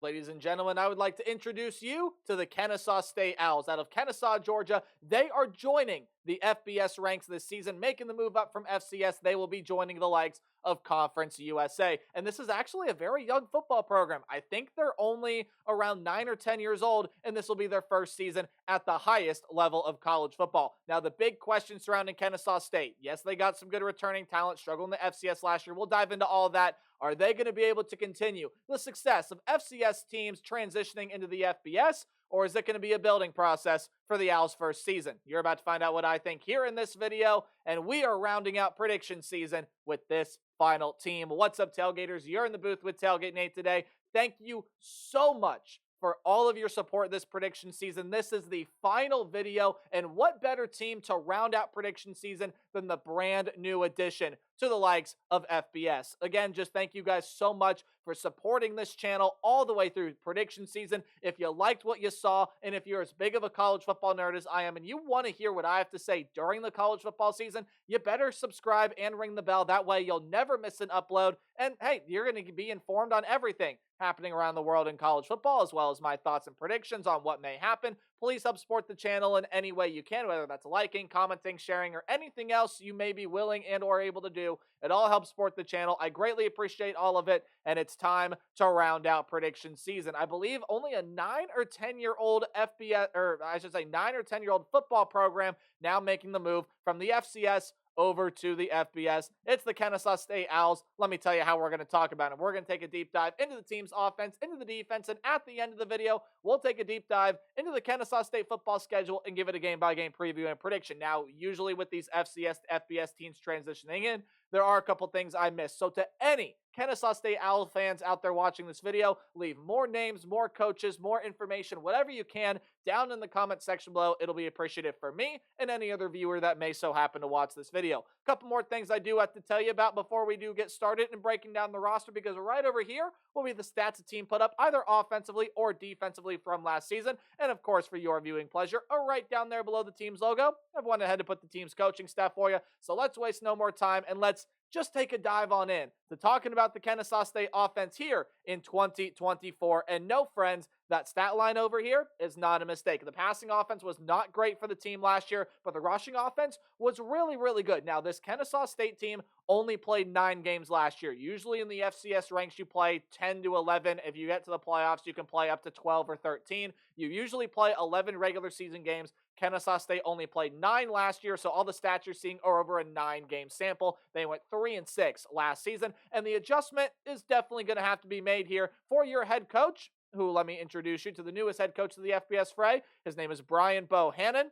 Ladies and gentlemen, I would like to introduce you to the Kennesaw State Owls. Out of Kennesaw, Georgia, they are joining the FBS ranks this season, making the move up from FCS. They will be joining the likes of Conference USA. And this is actually a very young football program. I think they're only around 9 or 10 years old, and this will be their first season at the highest level of college football. Now, the big question surrounding Kennesaw State, yes, they got some good returning talent, struggled in the FCS last year. We'll dive into all of that. Are they going to be able to continue the success of FCS teams transitioning into the FBS, or is it going to be a building process for the Owls' first season? You're about to find out what I think here in this video, and we are rounding out prediction season with this final team. What's up, Tailgaters? You're in the booth with Tailgate Nate today. Thank you so much for all of your support this prediction season. This is the final video, and what better team to round out prediction season than the brand new addition to the likes of FBS. Again, just thank you guys so much for supporting this channel all the way through prediction season. If you liked what you saw, and if you're as big of a college football nerd as I am, and you want to hear what I have to say during the college football season, you better subscribe and ring the bell. That way you'll never miss an upload. And hey, you're going to be informed on everything happening around the world in college football, as well as my thoughts and predictions on what may happen. Please help support the channel in any way you can, whether that's liking, commenting, sharing, or anything else you may be willing and or able to do. It all helps support the channel. I greatly appreciate all of it, and it's time to round out prediction season. I believe only a 9 or 10-year-old FBS, or I should say 9 or 10-year-old football program now making the move from the FCS over to the FBS. It's the Kennesaw State Owls. Let me tell you how we're going to talk about it. We're going to take a deep dive into the team's offense, into the defense, and at the end of the video, we'll take a deep dive into the Kennesaw State football schedule and give it a game-by-game preview and prediction. Now, usually with these FCS to FBS teams transitioning in, there are a couple things I missed. So to any Kennesaw State Owl fans out there watching this video, leave more names, more coaches, more information, whatever you can down in the comment section below. It'll be appreciative for me and any other viewer that may so happen to watch this video. A couple more things I do have to tell you about before we do get started in breaking down the roster, because right over here will be the stats the team put up either offensively or defensively from last season. And of course, for your viewing pleasure, right down there below the team's logo, I've went ahead to put the team's coaching staff for you. So let's waste no more time and let's just take a dive on in to talking about the Kennesaw State offense here in 2024. And no, friends, that stat line over here is not a mistake. The passing offense was not great for the team last year, but the rushing offense was really, really good. Now, this Kennesaw State team only played 9 games last year. Usually in the FCS ranks, you play 10 to 11. If you get to the playoffs, you can play up to 12 or 13. You usually play 11 regular season games. Kennesaw State only played 9 last year, so all the stats you're seeing are over a 9-game sample. They went 3-6 last season, and the adjustment is definitely going to have to be made here for your head coach, who, let me introduce you to the newest head coach of the FBS fray. His name is Brian Bohannon.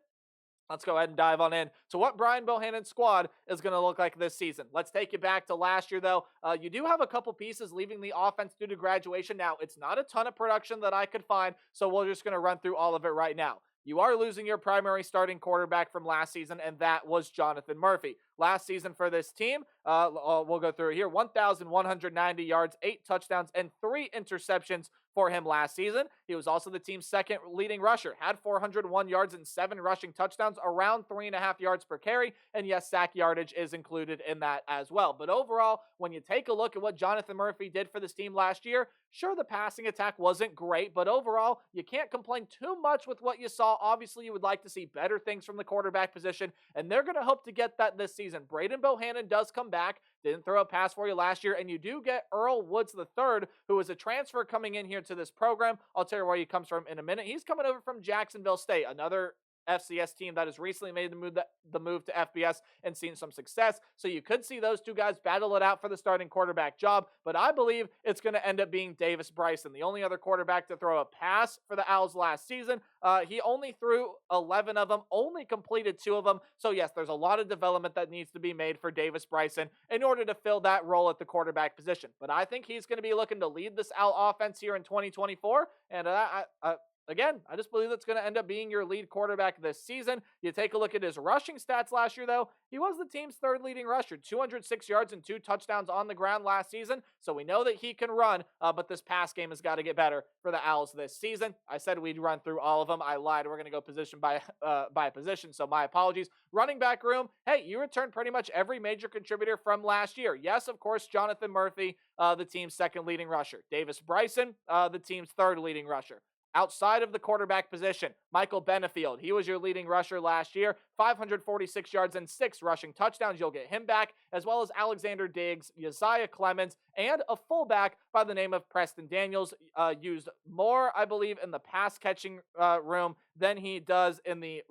Let's go ahead and dive on in to what Brian Bohannon's squad is going to look like this season. Let's take you back to last year, though. You do have a couple pieces leaving the offense due to graduation. Now, it's not a ton of production that I could find, so we're just going to run through all of it right now. You are losing your primary starting quarterback from last season, and that was Jonathan Murphy. Last season for this team, we'll go through it here, 1,190 yards, 8 touchdowns, and 3 interceptions for him last season. He was also the team's second leading rusher, had 401 yards and 7 rushing touchdowns, around 3.5 yards per carry, and yes, sack yardage is included in that as well. But overall, when you take a look at what Jonathan Murphy did for this team last year, sure, the passing attack wasn't great, but overall, you can't complain too much with what you saw. Obviously, you would like to see better things from the quarterback position, and they're going to hope to get that this season. Braden Bohannon does come back, didn't throw a pass for you last year, and you do get Earl Woods III, who is a transfer coming in here to this program. I'll tell you where he comes from in a minute. He's coming over from Jacksonville State, another FCS team that has recently made the move to FBS and seen some success. So you could see those two guys battle it out for the starting quarterback job, but I believe it's going to end up being Davis Bryson, the only other quarterback to throw a pass for the Owls last season. He only threw 11 of them, only completed 2 of them. So yes, there's a lot of development that needs to be made for Davis Bryson in order to fill that role at the quarterback position. But I think he's going to be looking to lead this Owl offense here in 2024, and again, I just believe that's going to end up being your lead quarterback this season. You take a look at his rushing stats last year, though. He was the team's third leading rusher, 206 yards and 2 touchdowns on the ground last season. So we know that he can run, but this pass game has got to get better for the Owls this season. I said we'd run through all of them. I lied. We're going to go position by position, so my apologies. Running back room, hey, you returned pretty much every major contributor from last year. Yes, of course, Jonathan Murphy, the team's second leading rusher. Davis Bryson, the team's third leading rusher. Outside of the quarterback position, Michael Benefield, he was your leading rusher last year, 546 yards and 6 rushing touchdowns. You'll get him back, as well as Alexander Diggs, Uzziah Clemens, and a fullback by the name of Preston Daniels, used more, I believe, in the pass-catching room than he does in the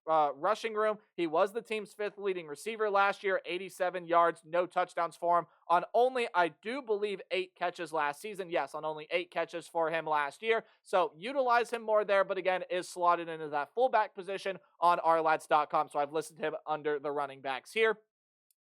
rushing room. He was the team's fifth leading receiver last year, 87 yards, no touchdowns for him on only, I do believe, 8 catches last season. Yes, on only 8 catches for him last year. So utilize him more there, but again, is slotted into that fullback position on ourlads.com. So I've listed him under the running backs here.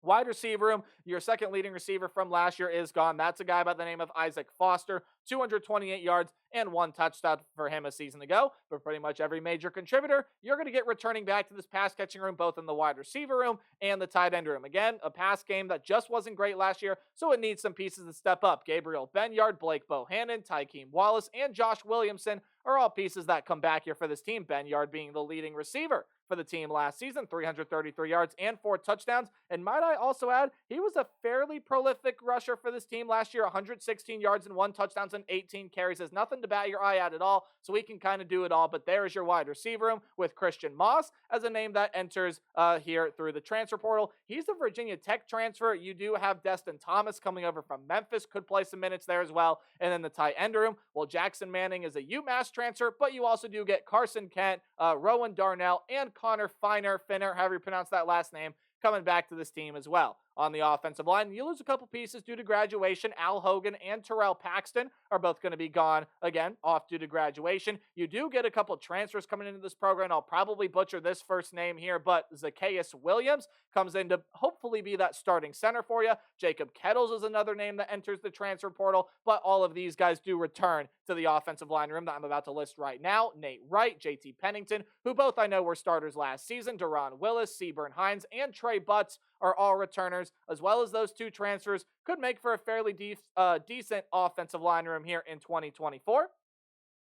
Wide receiver room, your second leading receiver from last year is gone. That's a guy by the name of Isaac Foster, 228 yards and 1 touchdown for him a season ago. But pretty much every major contributor, you're going to get returning back to this pass catching room, both in the wide receiver room and the tight end room. Again, a pass game that just wasn't great last year, so it needs some pieces to step up. Gabriel Benyard, Blake Bohannon, Tykeem Wallace, and Josh Williamson are all pieces that come back here for this team. Benyard being the leading receiver for the team last season, 333 yards and 4 touchdowns. And might I also add, he was a fairly prolific rusher for this team last year, 116 yards and 1 touchdowns and 18 carries. Is nothing to bat your eye at all, so he can kind of do it all. But there is your wide receiver room with Christian Moss as a name that enters here through the transfer portal. He's a Virginia Tech transfer. You do have Destin Thomas coming over from Memphis, could play some minutes there as well. And then the tight end room, well, Jackson Manning is a UMass transfer, but you also do get Carson Kent, Rowan Darnell, and Connor Finner, however you pronounce that last name, coming back to this team as well. On the offensive line, you lose a couple pieces due to graduation. Al Hogan and Terrell Paxton are both going to be gone again, off due to graduation. You do get a couple transfers coming into this program. I'll probably butcher this first name here, but Zacchaeus Williams comes in to hopefully be that starting center for you. Jacob Kettles is another name that enters the transfer portal, but all of these guys do return to the offensive line room that I'm about to list right now. Nate Wright, JT Pennington, who both I know were starters last season. Deron Willis, Seaburn Hines, and Trey Butts are all returners, as well as those 2 transfers, could make for a fairly decent offensive line room here in 2024.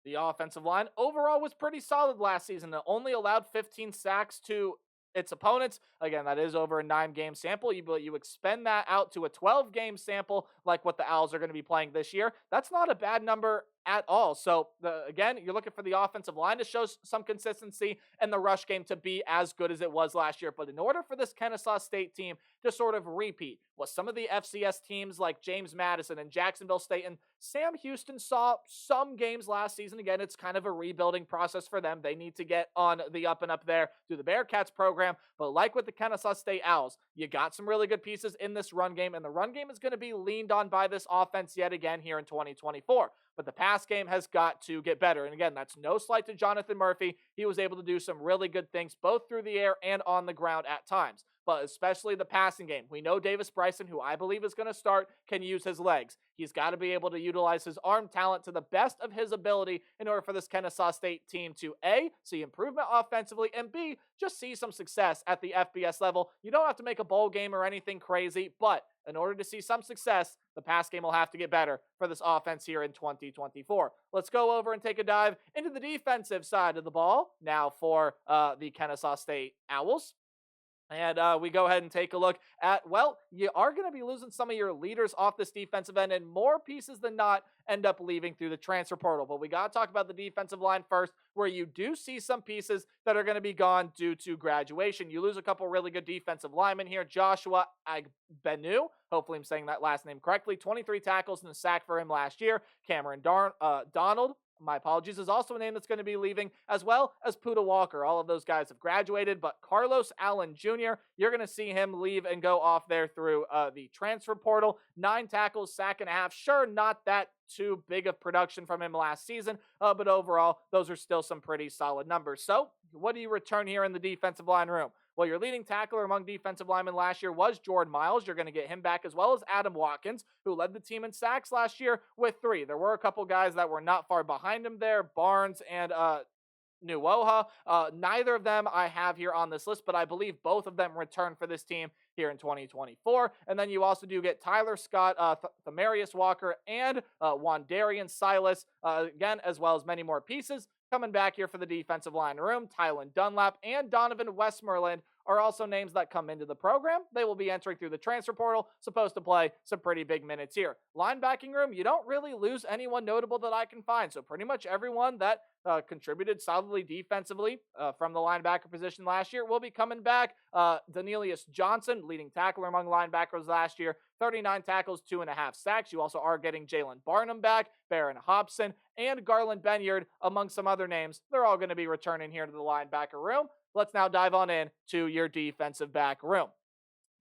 The offensive line overall was pretty solid last season. It only allowed 15 sacks to its opponents. Again, that is over a 9-game sample. You expend that out to a 12-game sample like what the Owls are going to be playing this year. That's not a bad number at all. So, again, you're looking for the offensive line to show some consistency and the rush game to be as good as it was last year. But in order for this Kennesaw State team to sort of repeat what some of the FCS teams like James Madison and Jacksonville State and Sam Houston saw some games last season, again, it's kind of a rebuilding process for them. They need to get on the up and up there through the Bearcats program. But like with the Kennesaw State Owls, you got some really good pieces in this run game, and the run game is going to be leaned on by this offense yet again here in 2024. But the pass game has got to get better. And again, that's no slight to Jonathan Murphy. He was able to do some really good things both through the air and on the ground at times, but especially the passing game. We know Davis Bryson, who I believe is going to start, can use his legs. He's got to be able to utilize his arm talent to the best of his ability in order for this Kennesaw State team to A, see improvement offensively, and B, just see some success at the FBS level. You don't have to make a bowl game or anything crazy, but in order to see some success, the pass game will have to get better for this offense here in 2024. Let's go over and take a dive into the defensive side of the ball now for the Kennesaw State Owls. And we go ahead and take a look at, well, you are going to be losing some of your leaders off this defensive end, and more pieces than not end up leaving through the transfer portal. But we got to talk about the defensive line first, where you do see some pieces that are going to be gone due to graduation. You lose a couple really good defensive linemen here. Joshua Agbenu, hopefully I'm saying that last name correctly, 23 tackles and a sack for him last year. Cameron Donald, my apologies, is also a name that's going to be leaving, as well as Puda Walker. All of those guys have graduated, but Carlos Allen Jr., you're going to see him leave and go off there through the transfer portal. 9 tackles, sack and a half. Sure, not that too big of production from him last season, but overall, those are still some pretty solid numbers. So, what do you return here in the defensive line room? Well, your leading tackler among defensive linemen last year was Jordan Miles. You're going to get him back, as well as Adam Watkins, who led the team in sacks last year with 3. There were a couple guys that were not far behind him there, Barnes and Nuoha. Neither of them I have here on this list, but I believe both of them return for this team here in 2024. And then you also do get Tyler Scott, Thamarius Walker, and Wandarian Silas, again, as well as many more pieces. Coming back here for the defensive line room, Tylen Dunlap and Donovan Westmoreland are also names that come into the program. They will be entering through the transfer portal, supposed to play some pretty big minutes here. Linebacking room, you don't really lose anyone notable that I can find. So pretty much everyone that contributed solidly defensively from the linebacker position last year will be coming back. Danelius Johnson, leading tackler among linebackers last year, 39 tackles, 2.5 sacks. You also are getting Jalen Barnum back, Barron Hobson, and Garland Benyard, among some other names. They're all going to be returning here to the linebacker room. Let's now dive on in to your defensive back room.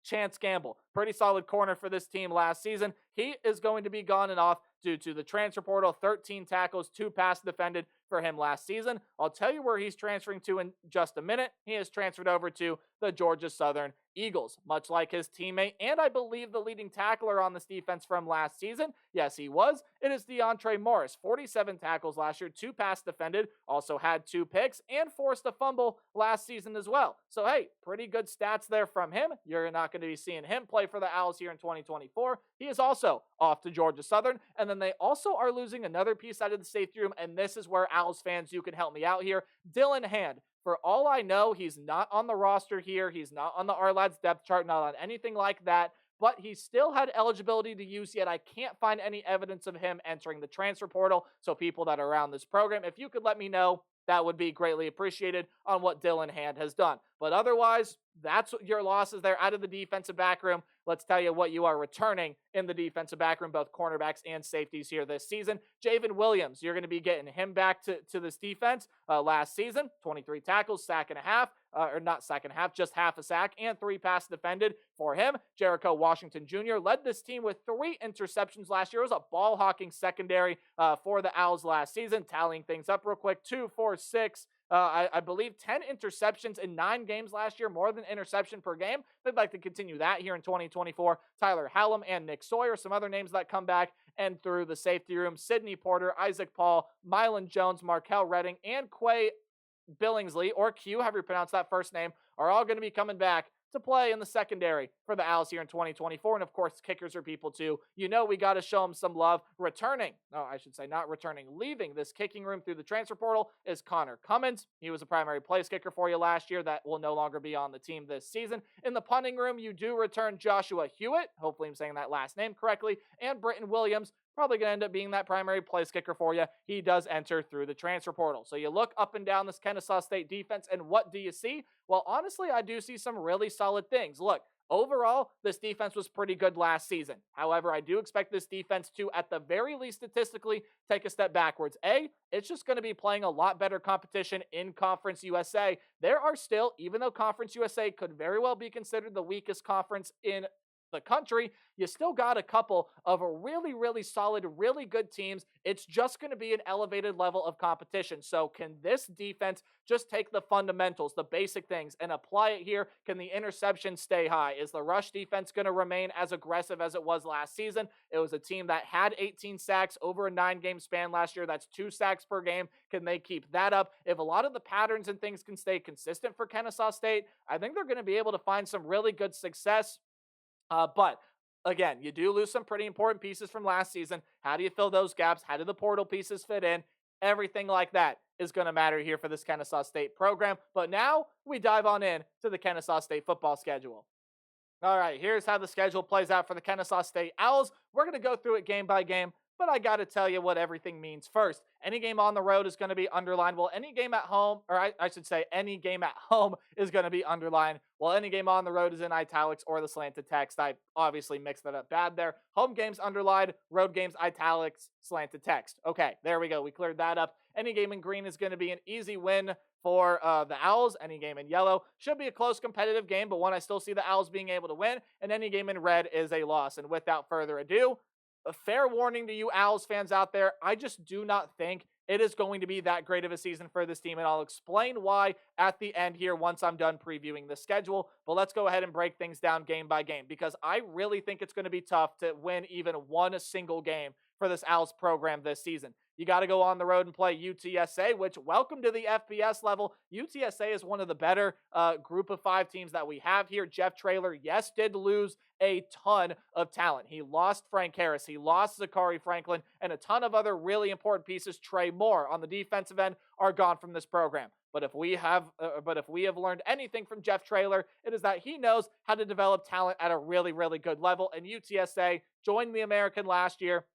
Chance Gamble, pretty solid corner for this team last season. He is going to be gone and off due to the transfer portal. 13 tackles, 2 pass defended for him last season. I'll tell you where he's transferring to in just a minute. He is transferred over to the Georgia Southern Eagles, much like his teammate, and I believe the leading tackler on this defense from last season. Yes, he was. It is DeAndre Morris. 47 tackles last year, 2 pass defended, also had 2 picks, and forced a fumble last season as well. So, hey, pretty good stats there from him. You're not going to be seeing him play for the Owls here in 2024. He is also off to Georgia Southern, and then they also are losing another piece out of the safety room, and this is where Owls fans, you can help me out here. Dylan Hand. For all I know, he's not on the roster here. He's not on the RLAD's depth chart, not on anything like that. But he still had eligibility to use, yet I can't find any evidence of him entering the transfer portal. So people that are around this program, if you could let me know, that would be greatly appreciated on what Dylan Hand has done. But otherwise, that's your losses there out of the defensive back room. Let's tell you what you are returning in the defensive back room, both cornerbacks and safeties here this season. Javen Williams, you're going to be getting him back to this defense last season. 23 tackles, sack and a half, or not sack and a half, just half a sack, and 3 passes defended for him. Jericho Washington Jr. led this team with 3 interceptions last year. It was a ball-hawking secondary for the Owls last season. Tallying things up real quick, 2, 4, 6, I believe 10 interceptions in 9 games last year, more than interception per game. They'd like to continue that here in 2024. Tyler Hallam and Nick Sawyer, some other names that come back. And through the safety room, Sidney Porter, Isaac Paul, Mylan Jones, Markel Redding, and Quay Billingsley, or Q, however you pronounce that first name, are all going to be coming back to play in the secondary for the Owls here in 2024. And of course, kickers are people too. You know, we got to show them some love. Leaving this kicking room through the transfer portal is Connor Cummins. He was a primary place kicker for you last year. That will no longer be on the team this season. In the punting room, you do return Joshua Hewitt. Hopefully I'm saying that last name correctly. And Britton Williams, probably going to end up being that primary place kicker for you. He does enter through the transfer portal. So you look up and down this Kennesaw State defense, and what do you see? Well, honestly, I do see some really solid things. Look, overall, this defense was pretty good last season. However, I do expect this defense to, at the very least statistically, take a step backwards. It's just going to be playing a lot better competition in Conference USA. There are still, even though Conference USA could very well be considered the weakest conference in the country, you still got a couple of really, really solid, really good teams. It's just going to be an elevated level of competition. So can this defense just take the fundamentals, the basic things, and apply it here? Can the interception stay high? Is the rush defense going to remain as aggressive as it was last season? It was a team that had 18 sacks over a 9-game span last year. That's 2 sacks per game. Can they keep that up? If a lot of the patterns and things can stay consistent for Kennesaw State, I think they're going to be able to find some really good success. But again, you do lose some pretty important pieces from last season. How do you fill those gaps? How do the portal pieces fit in? Everything like that is going to matter here for this Kennesaw State program. But now we dive on in to the Kennesaw State football schedule. All right, here's how the schedule plays out for the Kennesaw State Owls. We're going to go through it game by game, but I got to tell you what everything means first. Any game on the road is going to be underlined. Well, any game at home, or I should say any game at home is going to be underlined. Well, any game on the road is in italics or the slanted text. I obviously mixed that up bad there. Home games underlined, road games italics, slanted text. Okay, there we go. We cleared that up. Any game in green is going to be an easy win for the Owls. Any game in yellow should be a close competitive game, but one I still see the Owls being able to win. And any game in red is a loss. And without further ado, a fair warning to you Owls fans out there, I just do not think it is going to be that great of a season for this team, and I'll explain why at the end here once I'm done previewing the schedule. But let's go ahead and break things down game by game, because I really think it's going to be tough to win even one single game for this Owls program this season. You got to go on the road and play UTSA, which, welcome to the FBS level. UTSA is one of the better group of 5 teams that we have here. Jeff Traylor, yes, did lose a ton of talent. He lost Frank Harris. He lost Zachary Franklin, and a ton of other really important pieces. Trey Moore on the defensive end are gone from this program. But if we have learned anything from Jeff Traylor, it is that he knows how to develop talent at a really, really good level. And UTSA joined the American last year,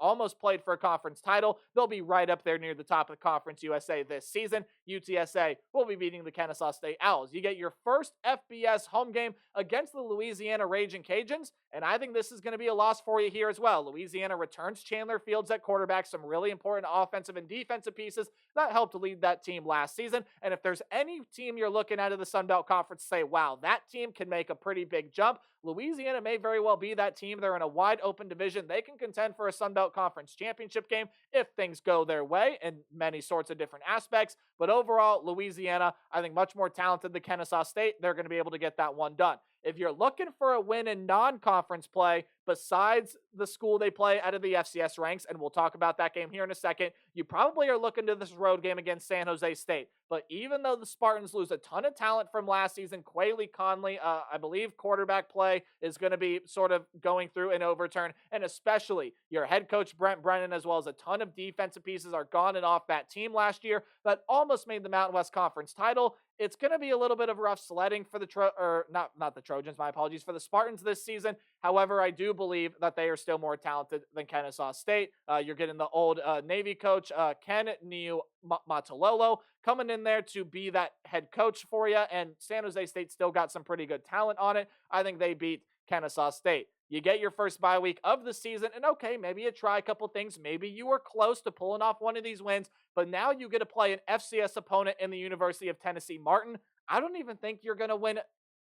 almost played for a conference title. They'll be right up there near the top of Conference USA this season. UTSA will be beating the Kennesaw State Owls. You get your first FBS home game against the Louisiana Raging Cajuns, and I think this is going to be a loss for you here as well. Louisiana returns Chandler Fields at quarterback, some really important offensive and defensive pieces that helped lead that team last season. And if there's any team you're looking at in the Sun Belt Conference, say, wow, that team can make a pretty big jump, Louisiana may very well be that team. They're in a wide open division. They can contend for a Sun Belt Conference championship game if things go their way in many sorts of different aspects. But overall, Louisiana, I think, much more talented than Kennesaw State. They're going to be able to get that one done. If you're looking for a win in non-conference play besides the school they play out of the FCS ranks, and we'll talk about that game here in a second, you probably are looking to this road game against San Jose State. But even though the Spartans lose a ton of talent from last season, Quayle Conley, I believe quarterback play is going to be sort of going through an overturn, and especially your head coach Brent Brennan, as well as a ton of defensive pieces are gone and off that team last year that almost made the Mountain West Conference title. It's going to be a little bit of rough sledding for the Trojans, my apologies, for the Spartans this season. However, I do believe that they are still more talented than Kennesaw State. You're getting the old Navy coach, Ken Niumatalolo, coming in there to be that head coach for you, and San Jose State still got some pretty good talent on it. I think they beat Kennesaw State. You get your first bye week of the season, and okay, maybe you try a couple things. Maybe you were close to pulling off one of these wins, but now you get to play an FCS opponent in the University of Tennessee Martin. I don't even think you're going to win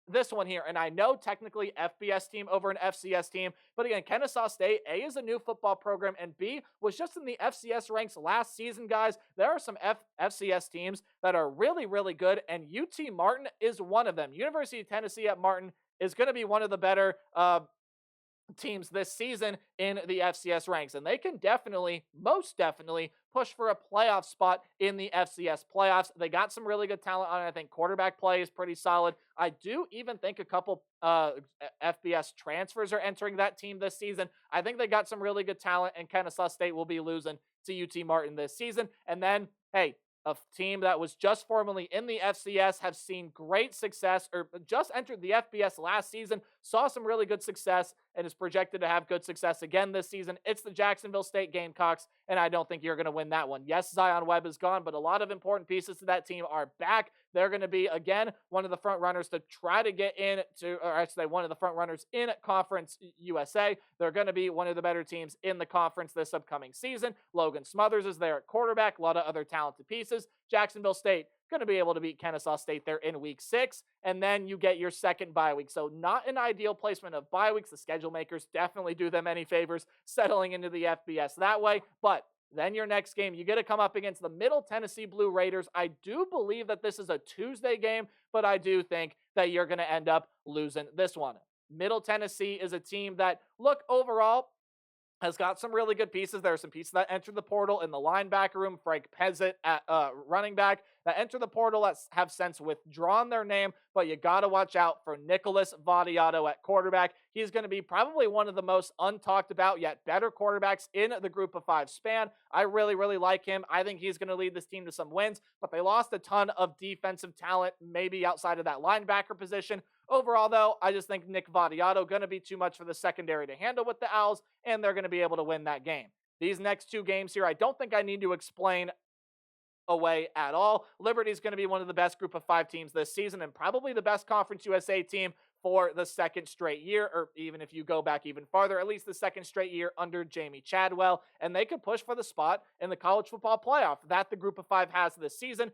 this one here. And I know technically FBS team over an FCS team, but again, Kennesaw State, A, is a new football program, and B, was just in the FCS ranks last season, guys. There are some FCS teams that are really, really good, and UT Martin is one of them. University of Tennessee at Martin is going to be one of the better teams this season in the FCS ranks, and they can definitely, most definitely, push for a playoff spot in the FCS playoffs. They got some really good talent on it. I think quarterback play is pretty solid. I do even think a couple FBS transfers are entering that team this season. I think they got some really good talent, and Kennesaw State will be losing to UT Martin this season. And then, hey, a team that was just formerly in the FCS have seen great success, or just entered the FBS last season, saw some really good success, and is projected to have good success again this season. It's the Jacksonville State Gamecocks, and I don't think you're going to win that one. Yes, Zion Webb is gone, but a lot of important pieces to that team are back. They're going to be, again, one of the front runners to try to get in to, or actually one of the front runners in Conference USA. They're going to be one of the better teams in the conference this upcoming season. Logan Smothers is there at quarterback, a lot of other talented pieces. Jacksonville State going to be able to beat Kennesaw State there in week 6, and then you get your second bye week. So not an ideal placement of bye weeks. The schedule makers definitely do them any favors settling into the FBS that way, but then your next game, you get to come up against the Middle Tennessee Blue Raiders. I do believe that this is a Tuesday game, but I do think that you're going to end up losing this one. Middle Tennessee is a team that, look, overall, has got some really good pieces. There are some pieces that enter the portal in the linebacker room. Frank Pezzett at running back that enter the portal that have since withdrawn their name, but you got to watch out for Nicholas Vadiato at quarterback. He's going to be probably one of the most untalked about yet better quarterbacks in the group of 5 span. I really, really like him. I think he's going to lead this team to some wins, but they lost a ton of defensive talent, maybe outside of that linebacker position. Overall, though, I just think Nick Vadiato going to be too much for the secondary to handle with the Owls, and they're going to be able to win that game. These next 2 games here, I don't think I need to explain away at all. Liberty's going to be one of the best group of 5 teams this season, and probably the best Conference USA team for the second straight year, or even if you go back even farther, at least the second straight year under Jamie Chadwell, and they could push for the spot in the college football playoff that the group of 5 has this season.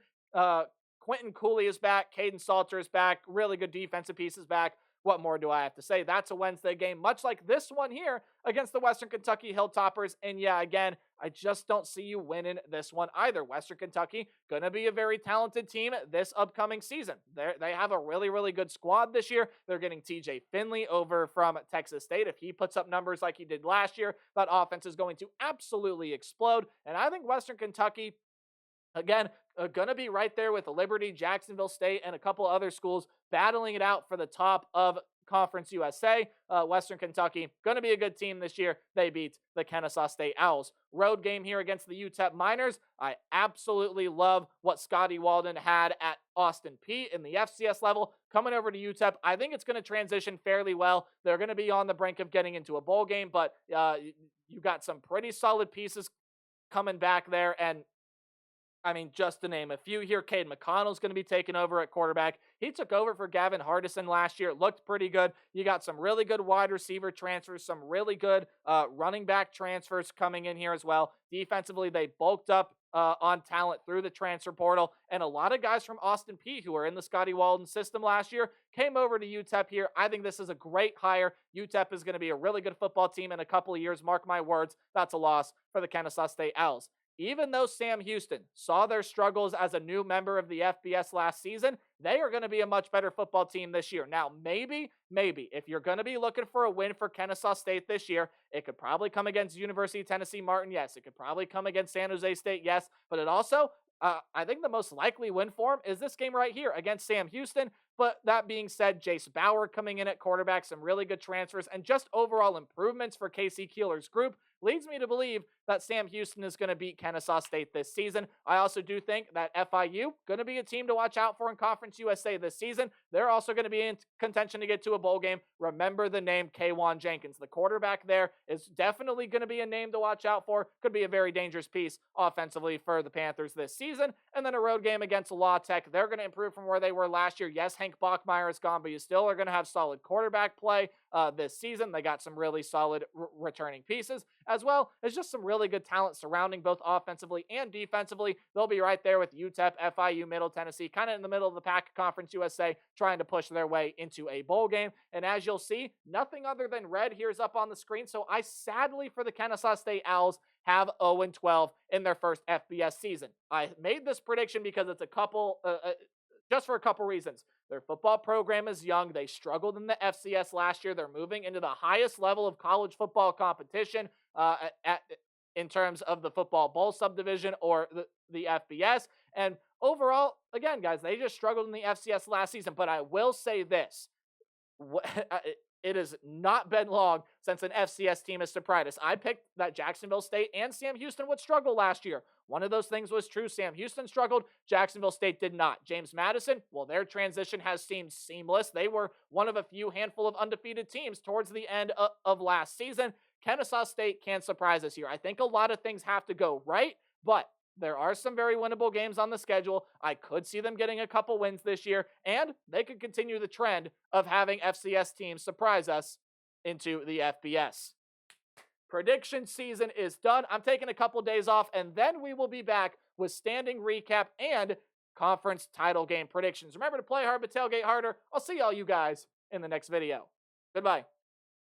Quentin Cooley is back. Caden Salter is back. Really good defensive pieces back. what more do I have to say? That's a Wednesday game, much like this one here against the Western Kentucky Hilltoppers. And yeah, again, I just don't see you winning this one either. Western Kentucky going to be a very talented team this upcoming season. They have a really, really good squad this year. They're getting TJ Finley over from Texas State. If he puts up numbers like he did last year, that offense is going to absolutely explode. And I think Western Kentucky, again, going to be right there with Liberty, Jacksonville State, and a couple other schools battling it out for the top of Conference USA. Western Kentucky, going to be a good team this year. They beat the Kennesaw State Owls. Road game here against the UTEP Miners. I absolutely love what Scotty Walden had at Austin Peay in the FCS level. Coming over to UTEP, I think it's going to transition fairly well. They're going to be on the brink of getting into a bowl game, but you got some pretty solid pieces coming back there, and I mean, just to name a few here, Cade McConnell's going to be taking over at quarterback. He took over for Gavin Hardison last year. It looked pretty good. You got some really good wide receiver transfers, some really good running back transfers coming in here as well. Defensively, they bulked up on talent through the transfer portal, and a lot of guys from Austin Peay who were in the Scotty Walden system last year came over to UTEP here. I think this is a great hire. UTEP is going to be a really good football team in a couple of years. Mark my words, that's a loss for the Kennesaw State Owls. Even though Sam Houston saw their struggles as a new member of the FBS last season, they are going to be a much better football team this year. Now, maybe, if you're going to be looking for a win for Kennesaw State this year, it could probably come against University of Tennessee Martin, yes. It could probably come against San Jose State, yes. But it also, I think the most likely win for him is this game right here against Sam Houston. But that being said, Jace Bauer coming in at quarterback, some really good transfers, and just overall improvements for Casey Keeler's group leads me to believe that Sam Houston is going to beat Kennesaw State this season. I also do think that FIU going to be a team to watch out for in Conference USA this season. They're also going to be in contention to get to a bowl game. Remember the name K'Wan Jenkins. The quarterback there is definitely going to be a name to watch out for. Could be a very dangerous piece offensively for the Panthers this season. And then a road game against La Tech. They're going to improve from where they were last year. Yes, Hank Bachmeier is gone, but you still are going to have solid quarterback play this season. They got some really solid returning pieces, as well as just some really good talent surrounding both offensively and defensively. They'll be right there with UTEP, FIU, Middle Tennessee, kind of in the middle of the pack, Conference USA, trying to push their way into a bowl game. And as you'll see, nothing other than red here is up on the screen. So I sadly, for the Kennesaw State Owls, have 0-12 in their first FBS season. I made this prediction because it's just for a couple reasons. Their football program is young. They struggled in the FCS last year. They're moving into the highest level of college football competition in terms of the football bowl subdivision or the FBS. And overall, again, guys, they just struggled in the FCS last season. But I will say this. It has not been long since an FCS team has surprised us. I picked that Jacksonville State and Sam Houston would struggle last year. One of those things was true. Sam Houston struggled. Jacksonville State did not. James Madison, well, their transition has seemed seamless. They were one of a few handful of undefeated teams towards the end of last season. Kennesaw State can surprise us here. I think a lot of things have to go right, but there are some very winnable games on the schedule. I could see them getting a couple wins this year, and they could continue the trend of having FCS teams surprise us into the FBS. Prediction season is done. I'm taking a couple days off, and then we will be back with standing recap and conference title game predictions. Remember to play hard, but tailgate harder. I'll see all you guys in the next video. Goodbye.